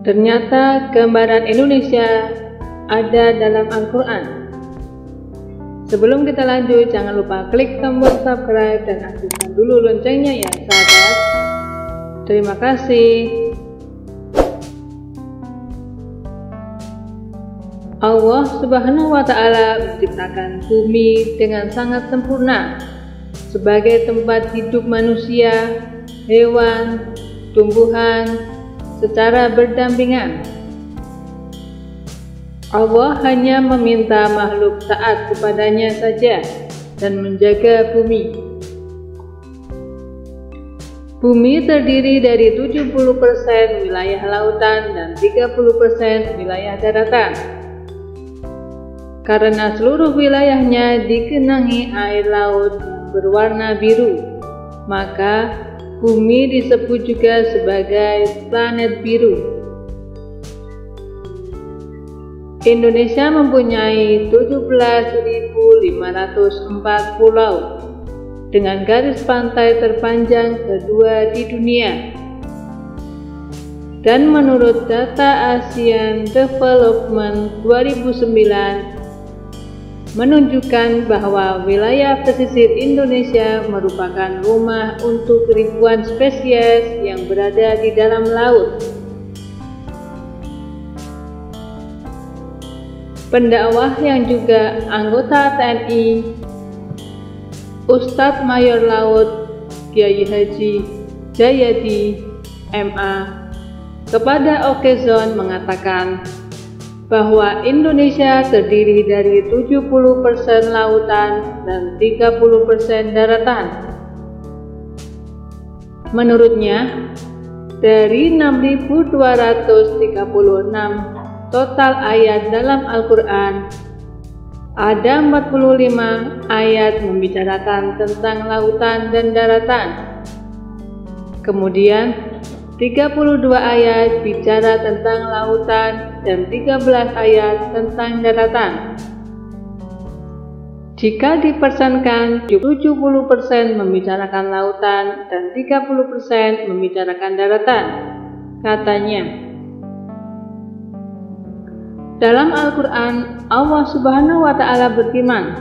Ternyata gambaran Indonesia ada dalam Al-Quran. Sebelum kita lanjut, jangan lupa klik tombol subscribe dan aktifkan dulu loncengnya ya sahabat. Terima kasih. Allah Subhanahu wa Ta'ala menciptakan bumi dengan sangat sempurna sebagai tempat hidup manusia, hewan, tumbuhan secara berdampingan. Allah hanya meminta makhluk taat kepadanya saja dan menjaga bumi. Bumi terdiri dari 70% wilayah lautan dan 30% wilayah daratan. Karena seluruh wilayahnya digenangi air laut yang berwarna biru, maka bumi disebut juga sebagai planet biru. Indonesia mempunyai 17.504 pulau dengan garis pantai terpanjang kedua di dunia. Dan menurut data ASEAN Development 2009 menunjukkan bahwa wilayah pesisir Indonesia merupakan rumah untuk ribuan spesies yang berada di dalam laut. Pendakwah yang juga anggota TNI, Ustadz Mayor Laut Kyai Haji Jayadi MA kepada Okezone mengatakan bahwa Indonesia terdiri dari 70% lautan dan 30% daratan. Menurutnya, dari 6.236 total ayat dalam Al-Quran, ada 45 ayat membicarakan tentang lautan dan daratan. Kemudian 32 ayat bicara tentang lautan dan 13 ayat tentang daratan. Jika dipersenkan, 70% membicarakan lautan dan 30% membicarakan daratan. Katanya, dalam Al-Quran, Allah Subhanahu wa Ta'ala berfirman,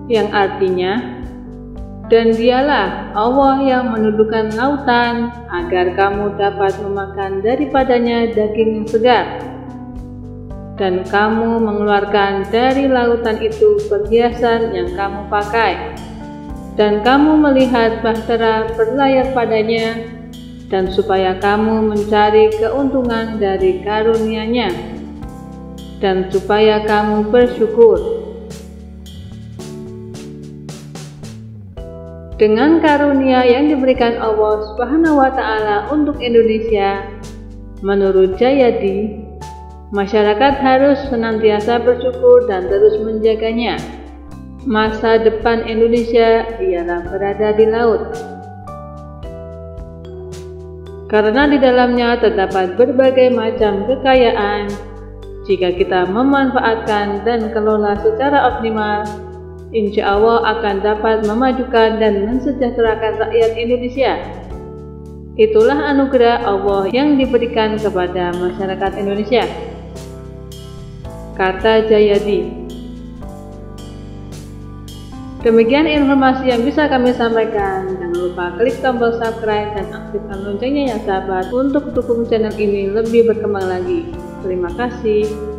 yang artinya, dan dialah Allah yang menundukkan lautan agar kamu dapat memakan daripadanya daging yang segar, dan kamu mengeluarkan dari lautan itu perhiasan yang kamu pakai, dan kamu melihat bahtera berlayar padanya, dan supaya kamu mencari keuntungan dari karunia-Nya, dan supaya kamu bersyukur. Dengan karunia yang diberikan Allah Subhanahu wa Ta'ala untuk Indonesia, menurut Jayadi, masyarakat harus senantiasa bersyukur dan terus menjaganya. Masa depan Indonesia ialah berada di laut, karena di dalamnya terdapat berbagai macam kekayaan. Jika kita memanfaatkan dan kelola secara optimal, insya Allah akan dapat memajukan dan mensejahterakan rakyat Indonesia. Itulah anugerah Allah yang diberikan kepada masyarakat Indonesia, kata Jayadi. Demikian informasi yang bisa kami sampaikan. Jangan lupa klik tombol subscribe dan aktifkan loncengnya ya sahabat untuk dukung channel ini lebih berkembang lagi. Terima kasih.